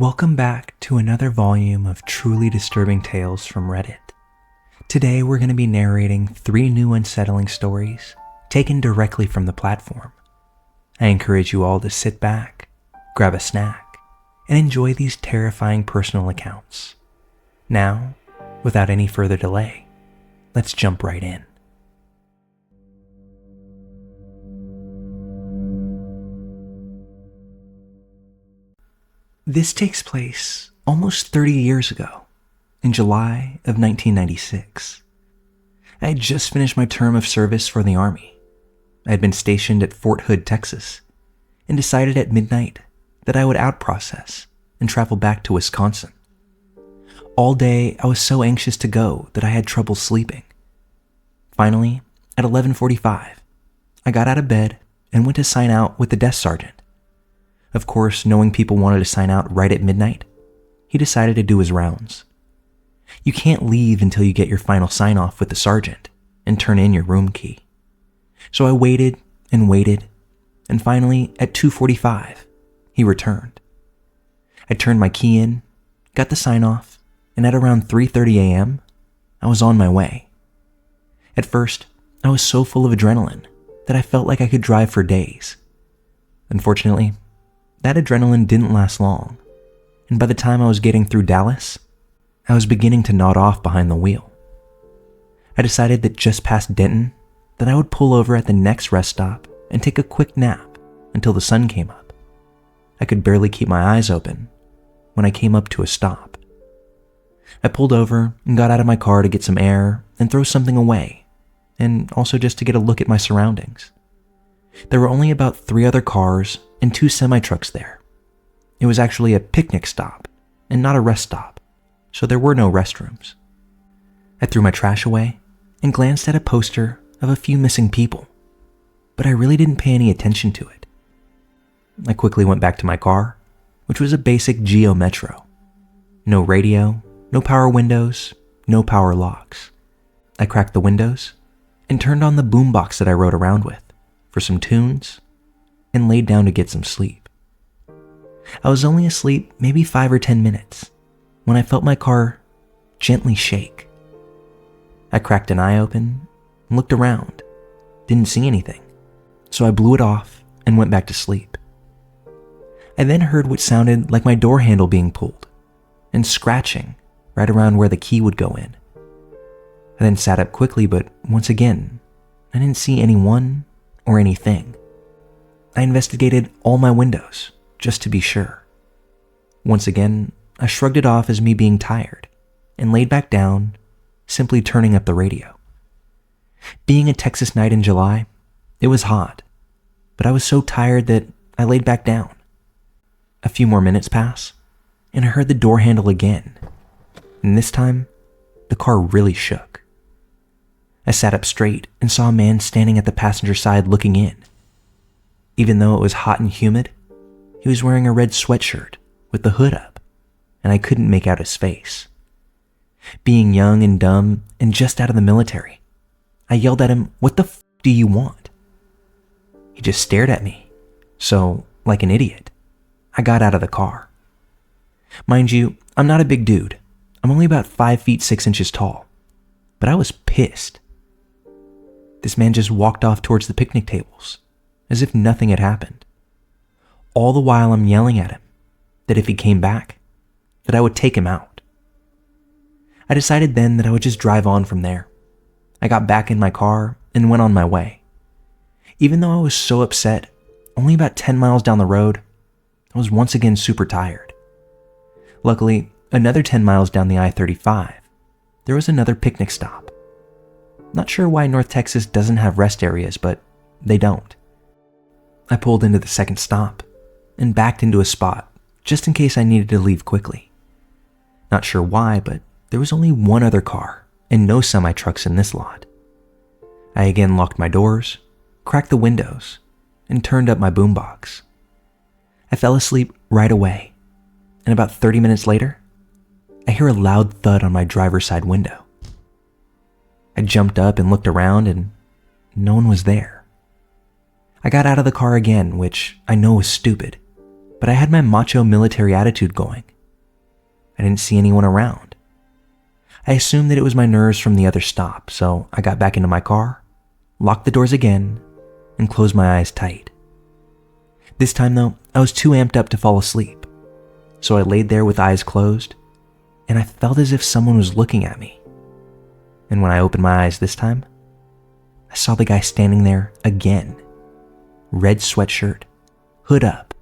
Welcome back to another volume of truly disturbing tales from Reddit. Today we're going to be narrating 3 new unsettling stories taken directly from the platform. I encourage you all to sit back, grab a snack, and enjoy these terrifying personal accounts. Now, without any further delay, let's jump right in. This takes place almost 30 years ago, in July of 1996. I had just finished my term of service for the Army. I had been stationed at Fort Hood, Texas, and decided at midnight that I would out-process and travel back to Wisconsin. All day, I was so anxious to go that I had trouble sleeping. Finally, at 11:45, I got out of bed and went to sign out with the desk sergeant. Of course, knowing people wanted to sign out right at midnight, he decided to do his rounds. You can't leave until you get your final sign-off with the sergeant and turn in your room key. So I waited, and finally, at 2:45, he returned. I turned my key in, got the sign-off, and at around 3:30 a.m., I was on my way. At first, I was so full of adrenaline that I felt like I could drive for days. Unfortunately, that adrenaline didn't last long, and by the time I was getting through Dallas, I was beginning to nod off behind the wheel. I decided that just past Denton, that I would pull over at the next rest stop and take a quick nap until the sun came up. I could barely keep my eyes open when I came up to a stop. I pulled over and got out of my car to get some air and throw something away, and also just to get a look at my surroundings. There were only about 3 other cars and 2 semi-trucks there. It was actually a picnic stop and not a rest stop, so there were no restrooms. I threw my trash away and glanced at a poster of a few missing people, but I really didn't pay any attention to it. I quickly went back to my car, which was a basic 𝐥𝐤 Metro. No radio, no power windows, no power locks. I cracked the windows and turned on the boombox that I rode around with for some tunes and laid down to get some sleep. I was only asleep maybe 5 or 10 minutes when I felt my car gently shake. I cracked an eye open and looked around, didn't see anything, so I blew it off and went back to sleep. I then heard what sounded like my door handle being pulled and scratching right around where the key would go in. I then sat up quickly, but once again, I didn't see anyone or anything. I investigated all my windows just to be sure. Once again, I shrugged it off as me being tired and laid back down, simply turning up the radio. Being a Texas night in July, it was hot, but I was so tired that I laid back down. A few more minutes pass, and I heard the door handle again, and this time, the car really shook. I sat up straight and saw a man standing at the passenger side looking in. Even though it was hot and humid, he was wearing a red sweatshirt with the hood up, and I couldn't make out his face. Being young and dumb and just out of the military, I yelled at him, "What the f*** do you want?" He just stared at me, so, like an idiot, I got out of the car. Mind you, I'm not a big dude. I'm only about 5 feet 6 inches tall, but I was pissed. This man just walked off towards the picnic tables, as if nothing had happened. All the while I'm yelling at him that if he came back, that I would take him out. I decided then that I would just drive on from there. I got back in my car and went on my way. Even though I was so upset, only about 10 miles down the road, I was once again super tired. Luckily, another 10 miles down the I-35, there was another picnic stop. Not sure why North Texas doesn't have rest areas, but they don't. I pulled into the second stop and backed into a spot just in case I needed to leave quickly. Not sure why, but there was only one other car and no semi-trucks in this lot. I again locked my doors, cracked the windows, and turned up my boombox. I fell asleep right away, and about 30 minutes later, I hear a loud thud on my driver's side window. I jumped up and looked around, and no one was there. I got out of the car again, which I know was stupid, but I had my macho military attitude going I didn't see anyone around. I assumed that it was my nerves from the other stop, so I got back into my car, locked the doors again, and closed my eyes tight. This time though, I was too amped up to fall asleep, so I laid there with eyes closed, and I felt as if someone was looking at me. And when I opened my eyes this time, I saw the guy standing there again. Red sweatshirt, hood up.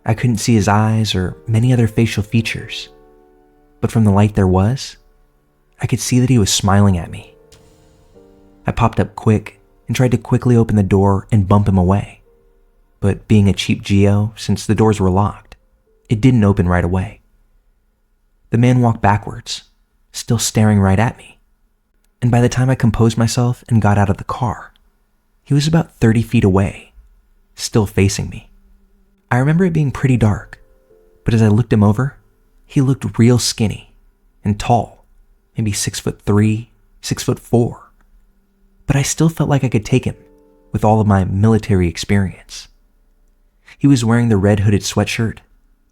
I couldn't see his eyes or many other facial features, but from the light there was, I could see that he was smiling at me. I popped up quick and tried to quickly open the door and bump him away, but being a cheap geo, since the doors were locked, it didn't open right away. The man walked backwards, still staring right at me, and by the time I composed myself and got out of the car, he was about 30 feet away, still facing me. I remember it being pretty dark, but as I looked him over, he looked real skinny and tall, maybe 6'3", 6'4". But I still felt like I could take him with all of my military experience. He was wearing the red hooded sweatshirt,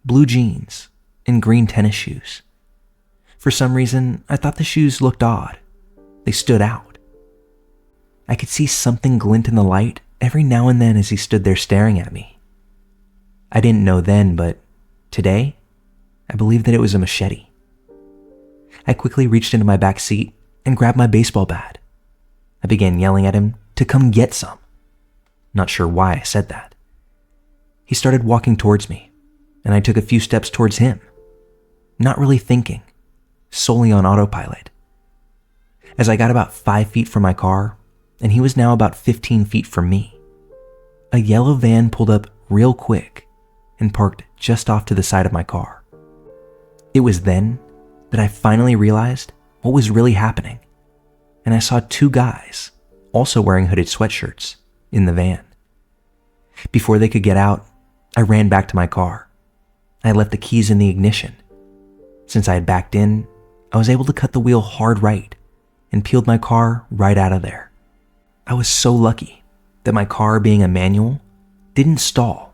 blue jeans, and green tennis shoes. For some reason, I thought the shoes looked odd. They stood out. I could see something glint in the light every now and then as he stood there staring at me. I didn't know then, but today, I believe that it was a machete. I quickly reached into my back seat and grabbed my baseball bat. I began yelling at him to come get some. Not sure why I said that. He started walking towards me, and I took a few steps towards him, not really thinking, solely on autopilot. As I got about 5 feet from my car, and he was now about 15 feet from me, a yellow van pulled up real quick and parked just off to the side of my car. It was then that I finally realized what was really happening, and I saw two guys, also wearing hooded sweatshirts, in the van. Before they could get out, I ran back to my car. I left the keys in the ignition. Since I had backed in, I was able to cut the wheel hard right and peeled my car right out of there. I was so lucky that my car, being a manual, didn't stall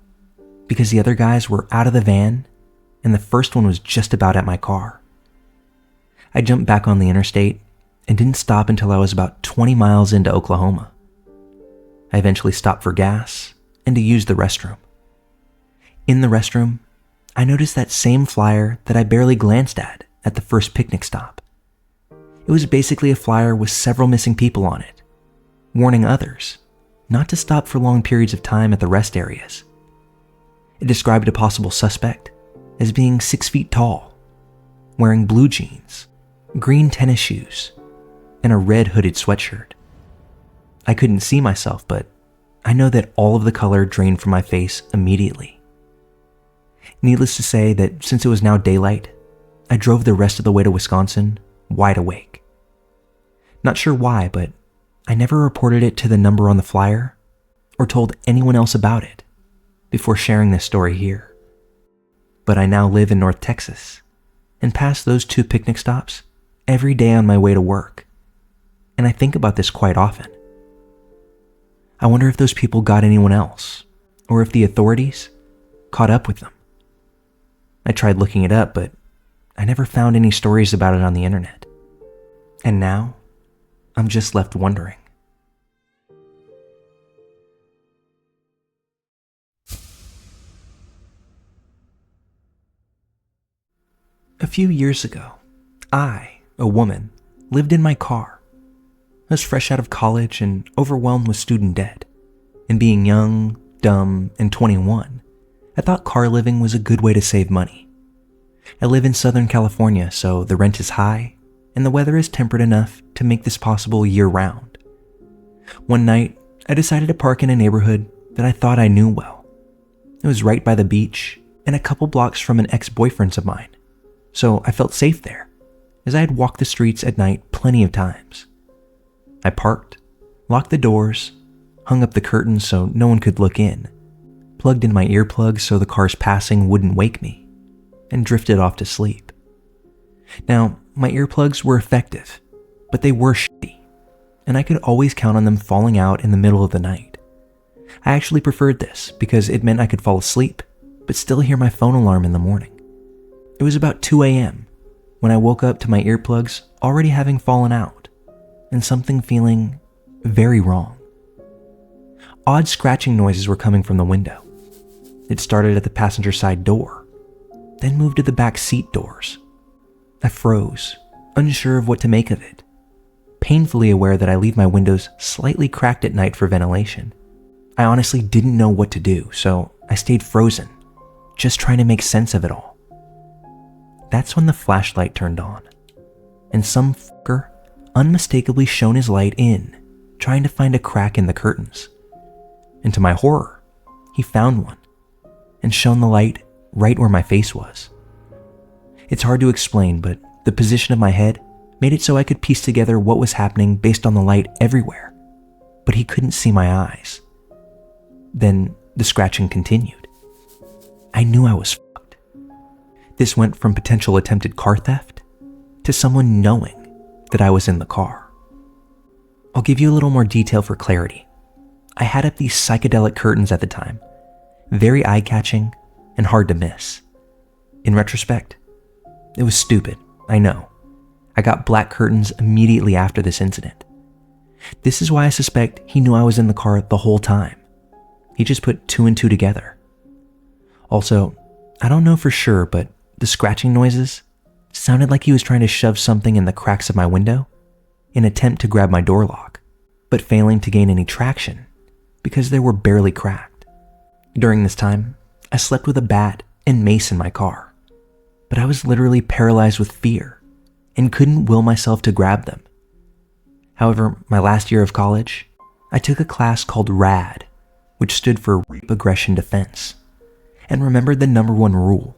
because the other guys were out of the van and the first one was just about at my car. I jumped back on the interstate and didn't stop until I was about 20 miles into Oklahoma. I eventually stopped for gas and to use the restroom. In the restroom, I noticed that same flyer that I barely glanced at the first picnic stop. It was basically a flyer with several missing people on it, warning others not to stop for long periods of time at the rest areas. It described a possible suspect as being 6 feet tall, wearing blue jeans, green tennis shoes, and a red hooded sweatshirt. I couldn't see myself, but I know that all of the color drained from my face immediately. Needless to say that since it was now daylight, I drove the rest of the way to Wisconsin wide awake. Not sure why, but I never reported it to the number on the flyer or told anyone else about it before sharing this story here. But I now live in North Texas and pass those two picnic stops every day on my way to work, and I think about this quite often. I wonder if those people got anyone else, or if the authorities caught up with them. I tried looking it up, but I never found any stories about it on the internet. And now, I'm just left wondering. A few years ago, I, a woman, lived in my car. I was fresh out of college and overwhelmed with student debt. And being young, dumb, and 21, I thought car living was a good way to save money. I live in Southern California, so the rent is high, and the weather is temperate enough to make this possible year-round. One night, I decided to park in a neighborhood that I thought I knew well. It was right by the beach and a couple blocks from an ex-boyfriend's of mine, so I felt safe there, as I had walked the streets at night plenty of times. I parked, locked the doors, hung up the curtains so no one could look in, plugged in my earplugs so the cars passing wouldn't wake me, and drifted off to sleep. Now, my earplugs were effective, but they were shitty, and I could always count on them falling out in the middle of the night. I actually preferred this because it meant I could fall asleep, but still hear my phone alarm in the morning. It was about 2 a.m. when I woke up to my earplugs already having fallen out and something feeling very wrong. Odd scratching noises were coming from the window. It started at the passenger side door, then moved to the back seat doors. I froze, unsure of what to make of it, painfully aware that I leave my windows slightly cracked at night for ventilation. I honestly didn't know what to do, so I stayed frozen, just trying to make sense of it all. That's when the flashlight turned on, and some fucker unmistakably shone his light in, trying to find a crack in the curtains. And to my horror, he found one, and shone the light right where my face was. It's hard to explain, but the position of my head made it so I could piece together what was happening based on the light everywhere, but he couldn't see my eyes. Then the scratching continued. I knew I was fucked. This went from potential attempted car theft to someone knowing that I was in the car. I'll give you a little more detail for clarity. I had up these psychedelic curtains at the time, very eye-catching and hard to miss. In retrospect, it was stupid, I know. I got black curtains immediately after this incident. This is why I suspect he knew I was in the car the whole time. He just put 2 and 2 together. Also, I don't know for sure, but the scratching noises sounded like he was trying to shove something in the cracks of my window in an attempt to grab my door lock, but failing to gain any traction because they were barely cracked. During this time, I slept with a bat and mace in my car, but I was literally paralyzed with fear and couldn't will myself to grab them. However, my last year of college, I took a class called RAD, which stood for Rape Aggression Defense, and remembered the #1 rule: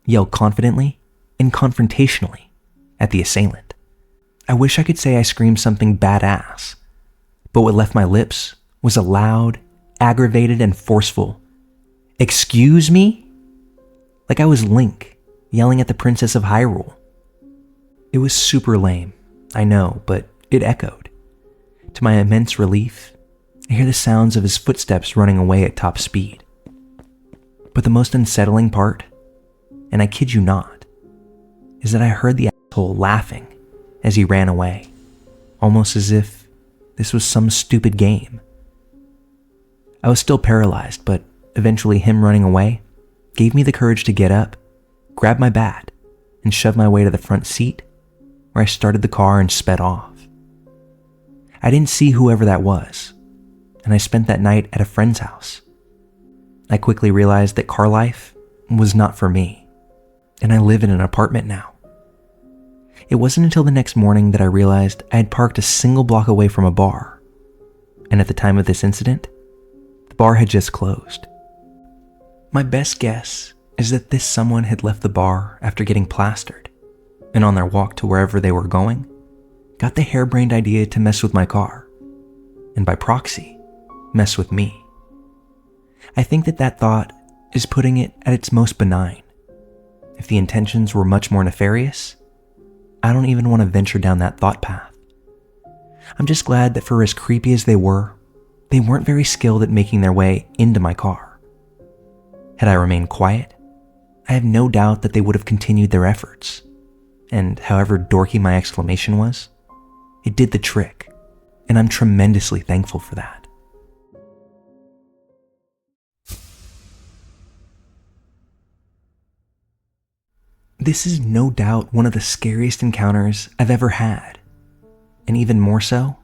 yell confidently and confrontationally at the assailant. I wish I could say I screamed something badass, but what left my lips was a loud, aggravated, and forceful, "Excuse me?" Like I was Link, yelling at the Princess of Hyrule. It was super lame, I know, but it echoed. To my immense relief, I hear the sounds of his footsteps running away at top speed. But the most unsettling part, and I kid you not, is that I heard the asshole laughing as he ran away, almost as if this was some stupid game. I was still paralyzed, but eventually him running away gave me the courage to get up, grab my bat, and shove my way to the front seat, where I started the car and sped off. I didn't see whoever that was, and I spent that night at a friend's house. I quickly realized that car life was not for me, and I live in an apartment now. It wasn't until the next morning that I realized I had parked a single block away from a bar, and at the time of this incident, the bar had just closed. My best guess is that this someone had left the bar after getting plastered, and on their walk to wherever they were going, got the harebrained idea to mess with my car, and by proxy, mess with me. I think that thought is putting it at its most benign. If the intentions were much more nefarious, I don't even want to venture down that thought path. I'm just glad that for as creepy as they weren't very skilled at making their way into my car. Had I remained quiet, I have no doubt that they would have continued their efforts, and however dorky my exclamation was, it did the trick, and I'm tremendously thankful for that. This is no doubt one of the scariest encounters I've ever had, and even more so,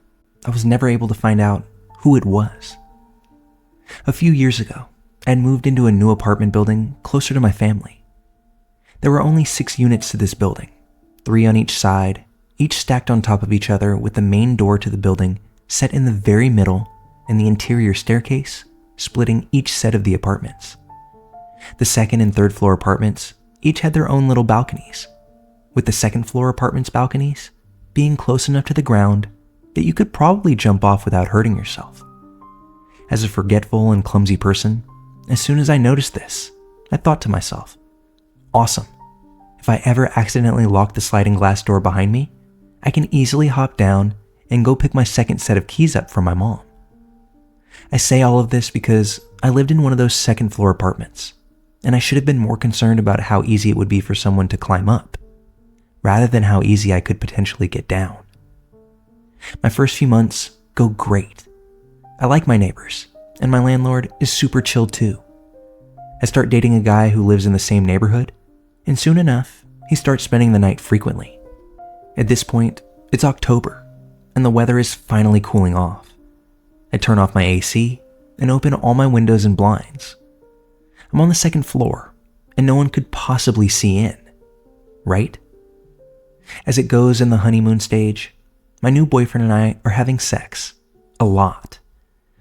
I was never able to find out who it was. A few years ago, I had moved into a new apartment building closer to my family. There were only 6 units to this building, 3 on each side, each stacked on top of each other with the main door to the building set in the very middle and the interior staircase splitting each set of the apartments. The second and third floor apartments each had their own little balconies, with the second floor apartment's balconies being close enough to the ground that you could probably jump off without hurting yourself. As a forgetful and clumsy person, as soon as I noticed this, I thought to myself, awesome. If I ever accidentally lock the sliding glass door behind me, I can easily hop down and go pick my second set of keys up from my mom. I say all of this because I lived in one of those second floor apartments, and I should have been more concerned about how easy it would be for someone to climb up, rather than how easy I could potentially get down. My first few months go great. I like my neighbors, and my landlord is super chill too. I start dating a guy who lives in the same neighborhood, and soon enough, he starts spending the night frequently. At this point, it's October, and the weather is finally cooling off. I turn off my AC and open all my windows and blinds. I'm on the second floor, and no one could possibly see in, right? As it goes in the honeymoon stage, my new boyfriend and I are having sex. A lot.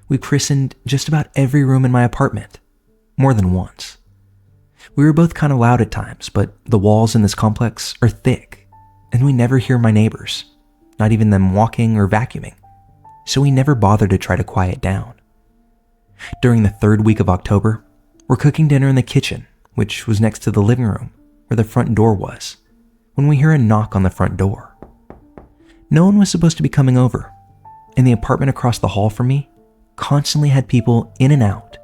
We christened just about every room in my apartment, more than once. We were both kind of loud at times, but the walls in this complex are thick, and we never hear my neighbors, not even them walking or vacuuming, so we never bother to try to quiet down. During the third week of October, we're cooking dinner in the kitchen, which was next to the living room, where the front door was, when we hear a knock on the front door. No one was supposed to be coming over, and the apartment across the hall from me constantly had people in and out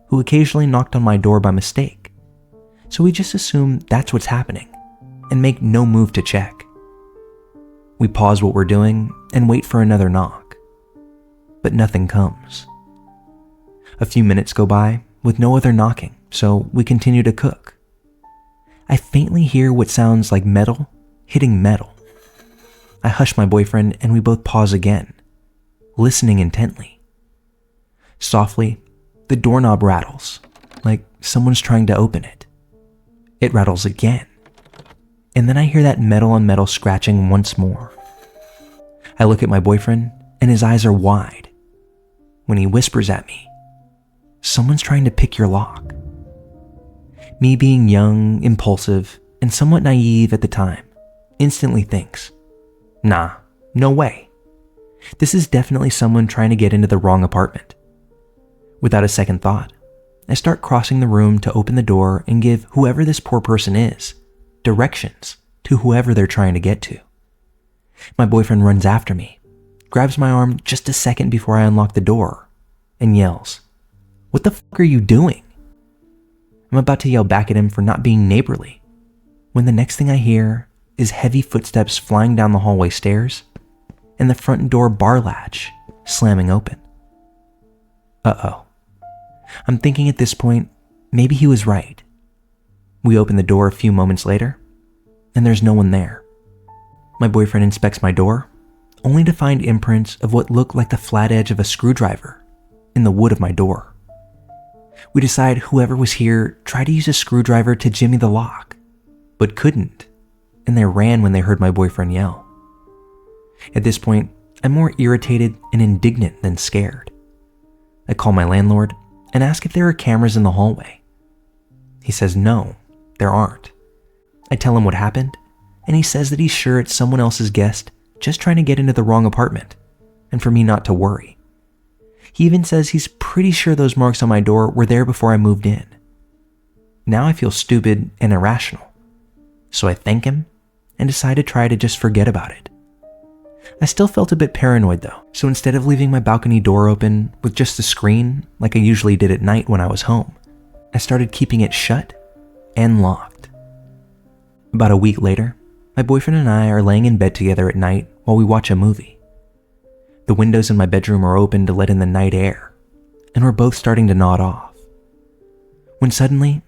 who occasionally knocked on my door by mistake. So we just assume that's what's happening and make no move to check. We pause what we're doing and wait for another knock, but nothing comes. A few minutes go by with no other knocking, so we continue to cook. I faintly hear what sounds like metal hitting metal. I hush my boyfriend and we both pause again, listening intently. Softly, the doorknob rattles, like someone's trying to open it. It rattles again, and then I hear that metal on metal scratching once more. I look at my boyfriend and his eyes are wide when he whispers at me, "Someone's trying to pick your lock." Me, being young, impulsive, and somewhat naive at the time, instantly thinks, "Nah, no way. This is definitely someone trying to get into the wrong apartment." Without a second thought, I start crossing the room to open the door and give whoever this poor person is directions to whoever they're trying to get to. My boyfriend runs after me, grabs my arm just a second before I unlock the door, and yells, "What the fuck are you doing?" I'm about to yell back at him for not being neighborly, when the next thing I hear is heavy footsteps flying down the hallway stairs and the front door bar latch slamming open. Uh-oh. I'm thinking at this point, maybe he was right. We open the door a few moments later, and there's no one there. My boyfriend inspects my door, only to find imprints of what look like the flat edge of a screwdriver in the wood of my door. We decide whoever was here tried to use a screwdriver to jimmy the lock, but couldn't, and they ran when they heard my boyfriend yell. At this point, I'm more irritated and indignant than scared. I call my landlord and ask if there are cameras in the hallway. He says no, there aren't. I tell him what happened, and he says that he's sure it's someone else's guest just trying to get into the wrong apartment, and for me not to worry. He even says he's pretty sure those marks on my door were there before I moved in. Now I feel stupid and irrational, so I thank him and decide to try to just forget about it. I still felt a bit paranoid though, so instead of leaving my balcony door open with just the screen like I usually did at night when I was home, I started keeping it shut and locked. About a week later, my boyfriend and I are laying in bed together at night while we watch a movie. The windows in my bedroom are open to let in the night air, and we're both starting to nod off. When suddenly,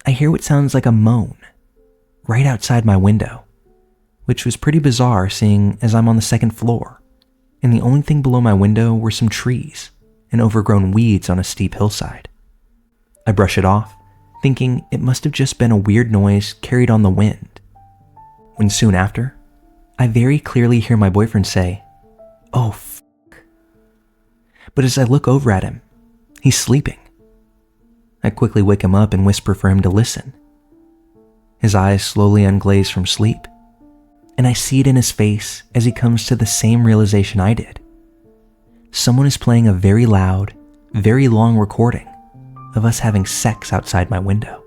I hear what sounds like a moan right outside my window, which was pretty bizarre seeing as I'm on the second floor, and the only thing below my window were some trees and overgrown weeds on a steep hillside. I brush it off, thinking it must have just been a weird noise carried on the wind, when soon after, I very clearly hear my boyfriend say, "Oh, fuck." But as I look over at him, he's sleeping. I quickly wake him up and whisper for him to listen. His eyes slowly unglaze from sleep, and I see it in his face as he comes to the same realization I did. Someone is playing a very loud, very long recording of us having sex outside my window.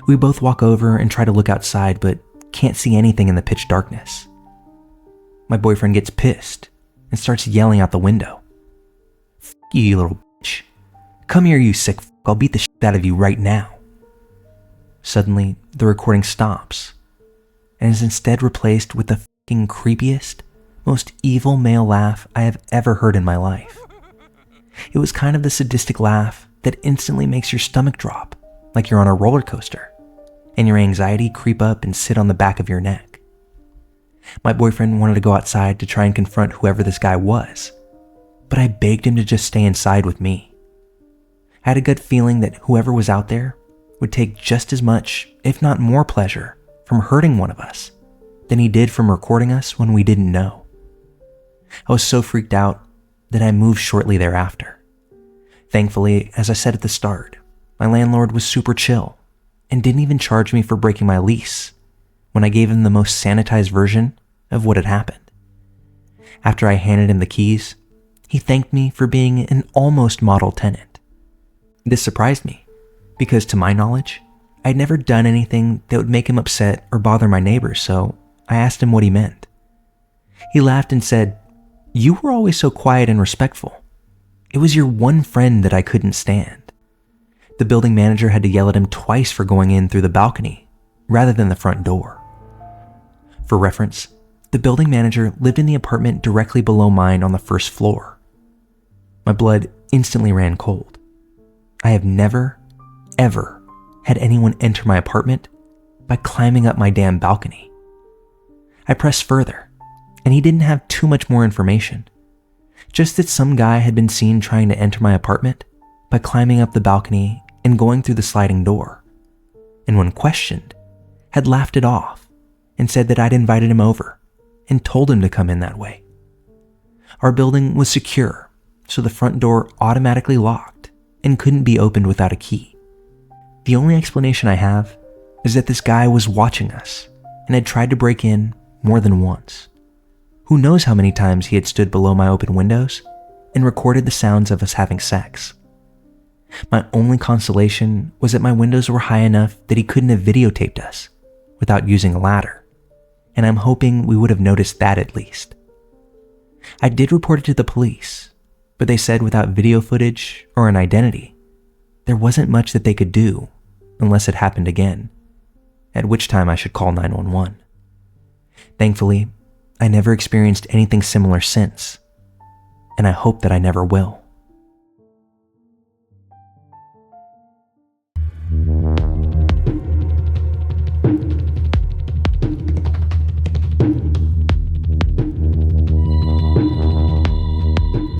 We both walk over and try to look outside, but can't see anything in the pitch darkness. My boyfriend gets pissed and starts yelling out the window. "F you, you little bitch. Come here, you sick f***. I'll beat the shit out of you right now." suddenly the recording stops and is instead replaced with the fucking creepiest, most evil male laugh I have ever heard in my life. It was kind of the sadistic laugh that instantly makes your stomach drop, like you're on a roller coaster, and your anxiety creep up and sit on the back of your neck. My boyfriend wanted to go outside to try and confront whoever this guy was, but I begged him to just stay inside with me. I had a gut feeling that whoever was out there would take just as much, if not more pleasure, from hurting one of us than he did from recording us when we didn't know. I was so freaked out that I moved shortly thereafter. Thankfully, as I said at the start, my landlord was super chill and didn't even charge me for breaking my lease when I gave him the most sanitized version of what had happened. After I handed him the keys, he thanked me for being an almost model tenant. This surprised me because, to my knowledge, I'd never done anything that would make him upset or bother my neighbors, so I asked him what he meant. He laughed and said, "You were always so quiet and respectful. It was your one friend that I couldn't stand. The building manager had to yell at him twice for going in through the balcony rather than the front door." For reference, the building manager lived in the apartment directly below mine on the first floor. My blood instantly ran cold. I have never, ever had anyone enter my apartment by climbing up my damn balcony. I pressed further, and he didn't have too much more information. Just that some guy had been seen trying to enter my apartment by climbing up the balcony and going through the sliding door, and when questioned, had laughed it off and said that I'd invited him over and told him to come in that way. Our building was secure, so the front door automatically locked and couldn't be opened without a key. The only explanation I have is that this guy was watching us and had tried to break in more than once. Who knows how many times he had stood below my open windows and recorded the sounds of us having sex. My only consolation was that my windows were high enough that he couldn't have videotaped us without using a ladder, and I'm hoping we would have noticed that at least. I did report it to the police, but they said without video footage or an identity, there wasn't much that they could do unless it happened again, at which time I should call 911. Thankfully, I never experienced anything similar since, and I hope that I never will.